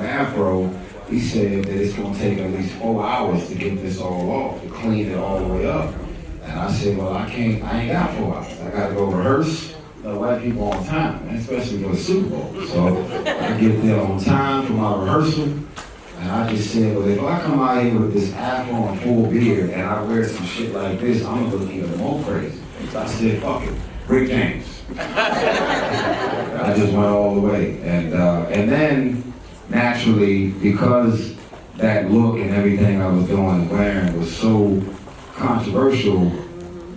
short afro, he said that it's gonna take at least 4 hours to get this all off, to clean it all the way up. And I said, well, I ain't got 4 hours. I gotta go rehearse. White people on time, man, especially for the Super Bowl. So I get there on time for my rehearsal. And I just said, well, if I come out here with this afro and full beard and I wear some shit like this, I'm gonna look even more crazy. So I said, fuck it, Rick James. I just went all the way. And then, naturally, because that look and everything I was doing and wearing was so controversial,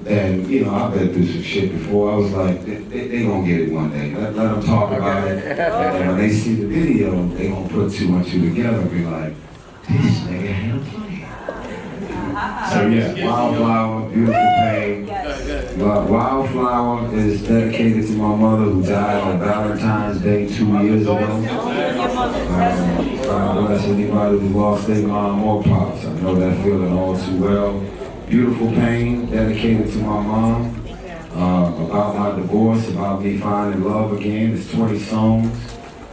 then, you know, I've been through some shit before. I was like, they gonna get it one day. Let them talk about it. And when they see the video, they gonna put 2 and 2 together and be like, this nigga had a plan. So yeah, Wildflower, Beautiful Pain. Wildflower is dedicated to my mother who died on Valentine's Day 2 years ago. God bless anybody who lost their mom or pops. I know that feeling all too well. Beautiful Pain, dedicated to my mom, about my divorce, about me finding love again. It's 20 songs.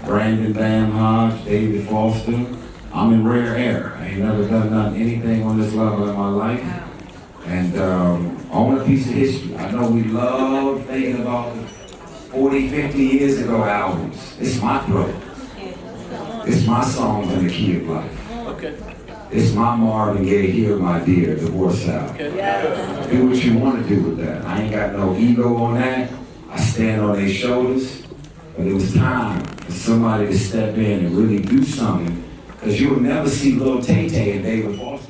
Brandon Bam Hodge, David Foster. I'm in rare air. I ain't never done anything on this level in my life. And own a piece of history. I know we love thinking about the 40, 50 years ago albums. It's my throat. It's my songs in the key of life. Okay. It's my Marvin Gaye, Here My Dear, divorce album. Okay. Do what you want to do with that. I ain't got no ego on that. I stand on their shoulders. But it was time for somebody to step in and really do something, because you will never see Lil Tay Tay and David Foster.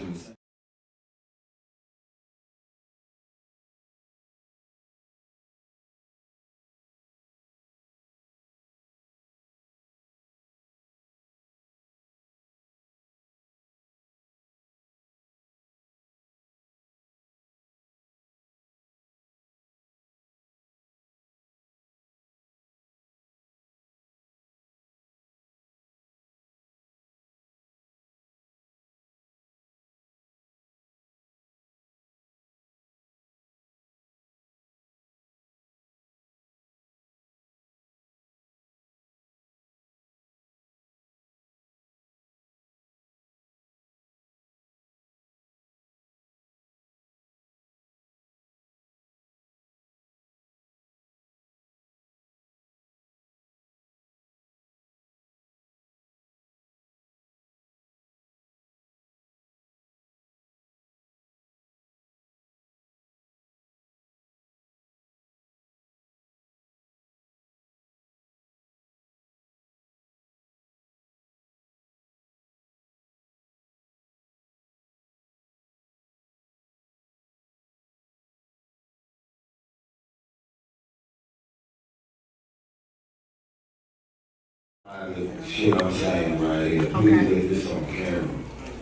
Shit I'm saying right here, please get this on camera.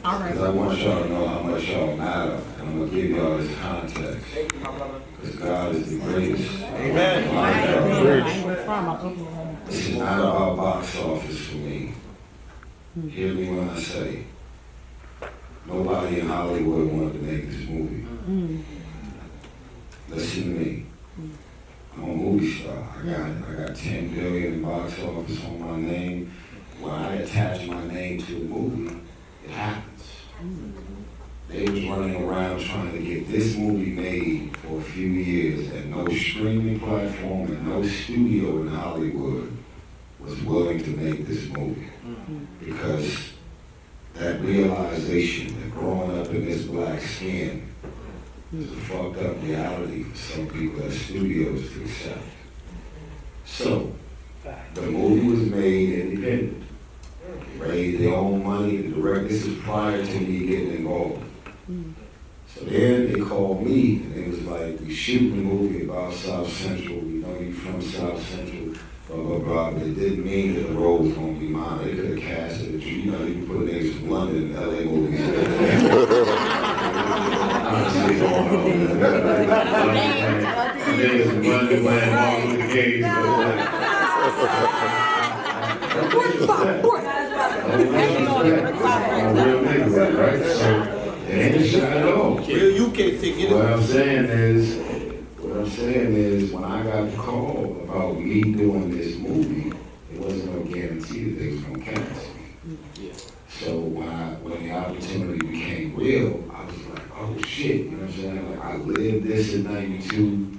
All right. Because I want y'all to know how much y'all matter. And I'm going to give y'all this context. Because God is the greatest. Amen. This is not about box office for me. Hear me when I say, nobody in Hollywood wanted to make this movie. Listen to me. I'm a movie star. I got 10 billion in box office on my name. When I attach my name to a movie, it happens. They was running around trying to get this movie made for a few years, and no streaming platform and no studio in Hollywood was willing to make this movie. Because that realization that growing up in this black skin is a fucked up reality for some people at studios to accept. So, the movie was made independent. Raised their own money. The director, this is prior to me getting involved. So then they called me and it was like, we shooting a movie about South Central. We know you from South Central, blah, blah, blah. But it didn't mean that the role was going to be mine. They could have casted it. You know, you can put niggas from London and LA movies. Niggas from London playing Martin Luther King. Real niggas, right? So it ain't a shot at all. You can't take it. What I'm saying is, when I got the call about me doing this movie, it wasn't no guarantee that they was gonna cast me. So when the opportunity became real, I was like, oh shit, you know what I'm saying? Like I lived this in '92,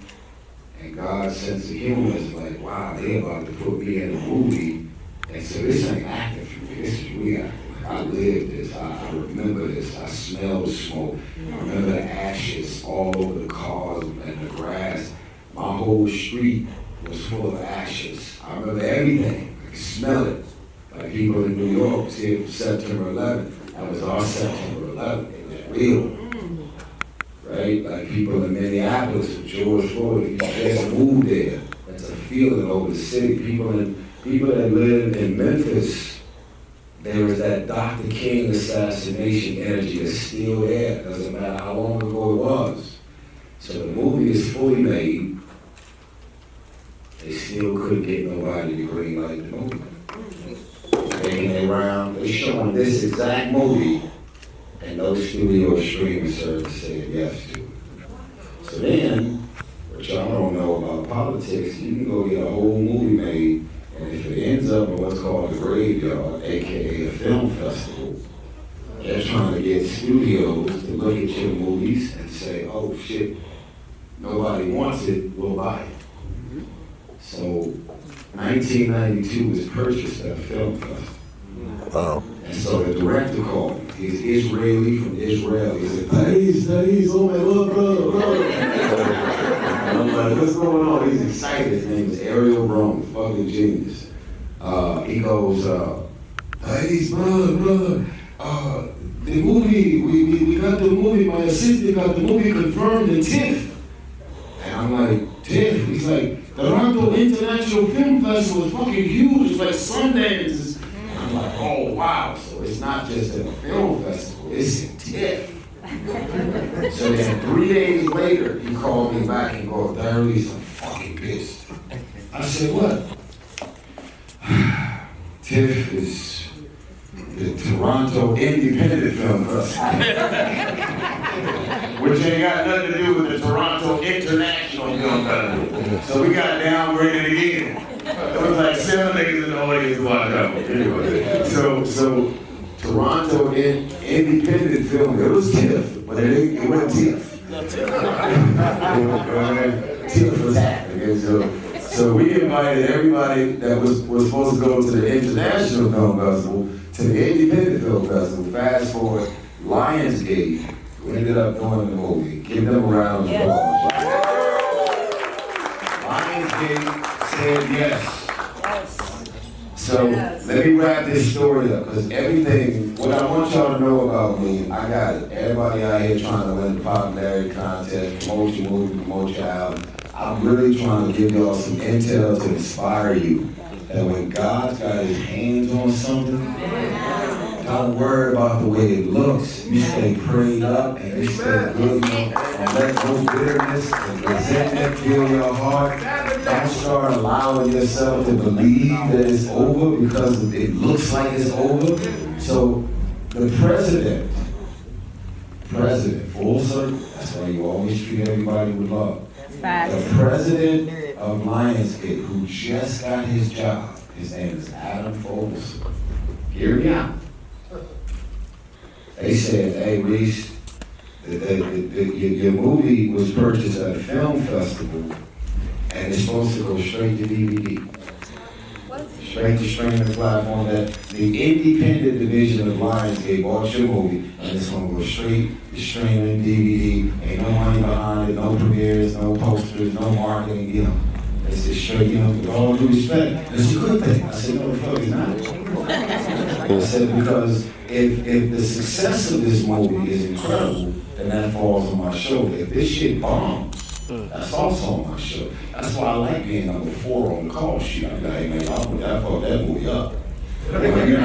and God's sense of humor is like, wow, they about to put me in a movie, and so this ain't acting for me, this is real acting. I lived this, I remember this, I smelled the smoke, I remember the ashes all over the cars and the grass. My whole street was full of ashes. I remember everything, I could smell it. Like people in New York was here for September 11th, that was our September 11th, it was real. Right? Like people in Minneapolis with George Floyd, if you just moved there, that's a feeling over the city. People that live in Memphis, there was that Dr. King assassination energy that's still there. Doesn't matter how long ago it was. So the movie is fully made. They still couldn't get nobody to green light the movie. They showing this exact movie, and no studio streaming service said yes to it. So then, what y'all don't know about politics, you can go get a whole movie made, and if it ends up in what's called the graveyard, aka a film festival, they're trying to get studios to look at your movies and say, oh shit, nobody wants it, we'll buy it. So 1992 was purchased at a film festival. Wow. And so the director called me. He's Israeli from Israel. He said, Tyrese, oh my love, brother. And I'm like, what's going on? He's excited. His name is Ariel Rome, fucking genius. He goes, Tyrese, brother, the movie, we got the movie, my assistant got the movie confirmed in TIFF. And I'm like, TIFF? He's like, Toronto International Film Festival is fucking huge. It's like Sundance. I'm like, oh wow, so it's not just at a film festival, it's in TIFF. So then 3 days later, he called me back and goes, Tyrese, I'm fucking pissed. I said, what? TIFF is the Toronto Independent Film Festival. Which ain't got nothing to do with the Toronto International Film Festival. So we got downgraded again. There was like 7 niggas in the audience to watch that one. Anyway, so Toronto Independent Film, it was TIFF, but it wasn't TIFF. TIFF was happening. So we invited everybody that was supposed to go to the International Film Festival to the Independent Film Festival. Fast forward, Lionsgate, we ended up doing the movie. Give them a round of applause. Lionsgate said yes. So let me wrap this story up, because everything, what I want y'all to know about me, I got it. Everybody out here trying to win the popularity contest, promote your movie, promote your album. I'm really trying to give y'all some intel to inspire you. That when God's got his hands on something, don't worry about the way it looks. You stay prayed up and you stay good, and let no bitterness and resentment fill your heart. Don't start allowing yourself to believe that it's over because it looks like it's over. So the president, full circle, that's why you always treat everybody with love. The president of Lionsgate, who just got his job, his name is Adam Fogelson. Hear me out. They said, hey, Reese, your movie was purchased at a film festival, and it's supposed to go straight to DVD. Straight to streaming platform, that the independent division of Lionsgate bought your movie, and it's gonna go straight to streaming DVD. Ain't no money behind it, no premieres, no posters, no marketing, you know. It's just straight, you know, with all due respect. It's a good thing. I said, no, the fuck it's not. I said, because if the success of this movie is incredible, then that falls on my shoulder. If this shit bombs, that's also on my show. That's why I like being number 4 on the call sheet. I'm like, hey man, I fucked that movie up. When you're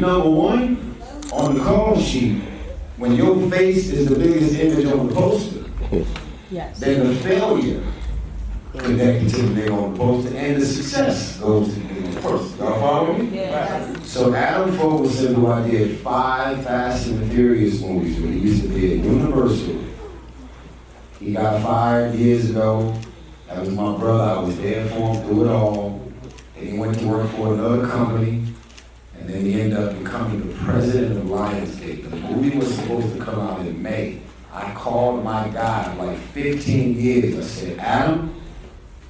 number one on the call sheet, when your face is the biggest image on the poster, then the failure connected to the nigga on the poster, and the success goes to the nigga on the poster. Y'all follow me? Yeah. So Adam Fogelson, who I did 5 Fast and the Furious movies when he used to be at Universal, he got fired years ago. That was my brother. I was there for him through it all. And he went to work for another company. and then he ended up becoming the president of Lionsgate. The movie was supposed to come out in May. I called my guy like 15 years. I said, Adam,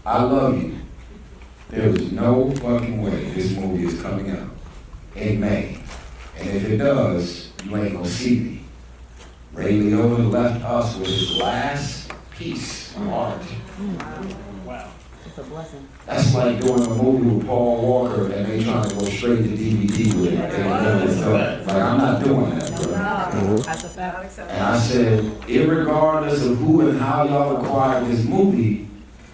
I love you. There is no fucking way this movie is coming out in May. And if it does, you ain't gonna see me. Ray Liotta left us with his last piece of art. Wow. It's a blessing. That's like doing a movie with Paul Walker and they trying to go straight to DVD with it. Like, I'm not doing that, bro. That's a fact. And I said, irregardless of who and how y'all acquired this movie,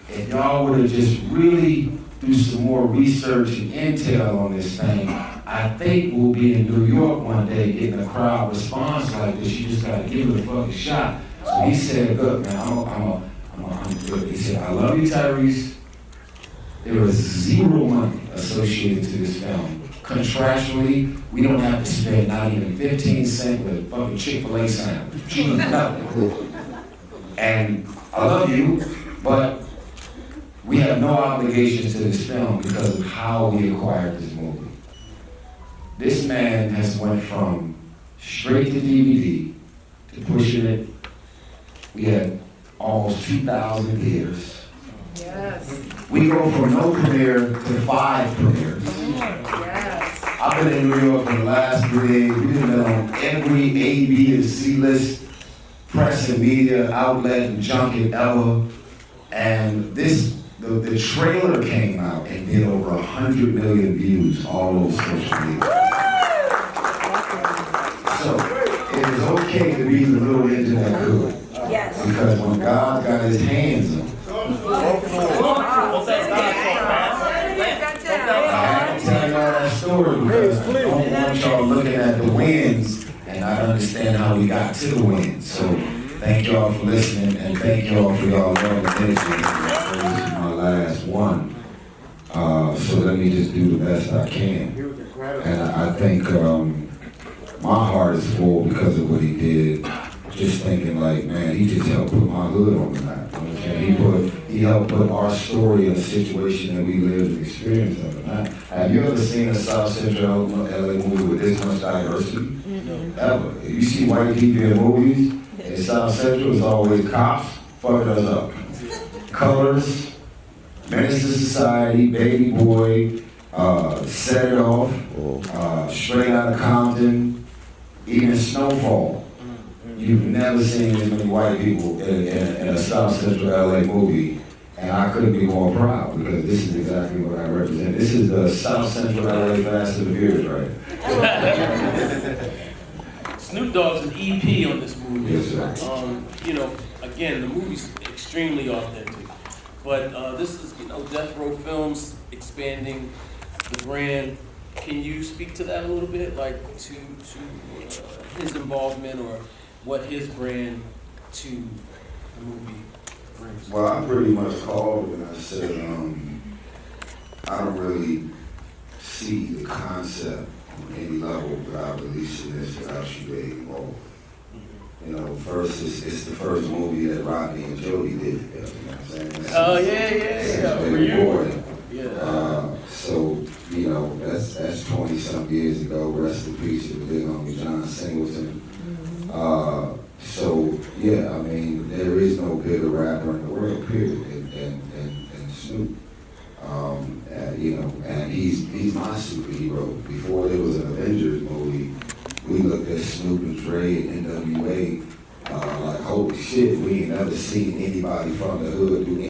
if y'all would have just really do some more research and intel on this thing, I think we'll be in New York one day getting a crowd response like this. You just gotta give it a fucking shot. So he said, look, man, he said, I love you, Tyrese. There is zero money associated to this film. Contractually, we don't have to spend not even 15 cents with a fucking Chick-fil-A sandwich. Nothing. And I love you, but we have no obligation to this film because of how we acquired this movie. This man has went from straight to DVD to pushing it. We had almost 2,000 theaters. Yes. We go from no premiere to 5 premieres. Yes. I've been in New York for the last 3 days. We've been on every A, B, and C list, press and media outlet and junket ever. And the trailer came out and did over 100 million views all over social media. So it is okay to be the little engine that could. Yes. Because when God got his hands on it, I have to tell y'all that story because I don't want y'all looking at the wins and not understand how we got to the wins. So thank y'all for listening and thank y'all for y'all love and energy. This is my last one. So let me just do the best I can. And I think my heart is full because of what he did. Just thinking like, man, he just helped put my hood on the map. You know what I'm saying? He helped put our story in a situation that we lived and experienced of it. Man, have you ever seen a South Central LA movie with this much diversity? Mm-hmm. Ever. If you see white people in movies, in South Central, it's always cops, fucking us up. Colors, Menace to Society, Baby Boy, Set It Off, Straight Outta Compton, even Snowfall. You've never seen as many white people in a South Central LA movie, and I couldn't be more proud because this is exactly what I represent. This is the South Central LA Fast and the Furious, right? Snoop Dogg's an EP on this movie. Yes, sir. You know, again, the movie's extremely authentic, but this is, Death Row Films expanding the brand. Can you speak to that a little bit, like to his involvement or what his brand to the movie brings? Well, I pretty much called and I said, I don't really see the concept on any level without releasing this without you being involved. You know, first, it's the first movie that Rodney and Jody did together, you know what I'm saying? Oh, yeah. For you. Yeah. So, that's 20-some years ago. Rest in peace to the big homie John Singleton. So, yeah, I mean, there is no bigger rapper in the world, period, than Snoop. And he's my superhero. Before there was an Avengers movie, we looked at Snoop and Dre and NWA like, holy shit, we ain't never seen anybody from the hood do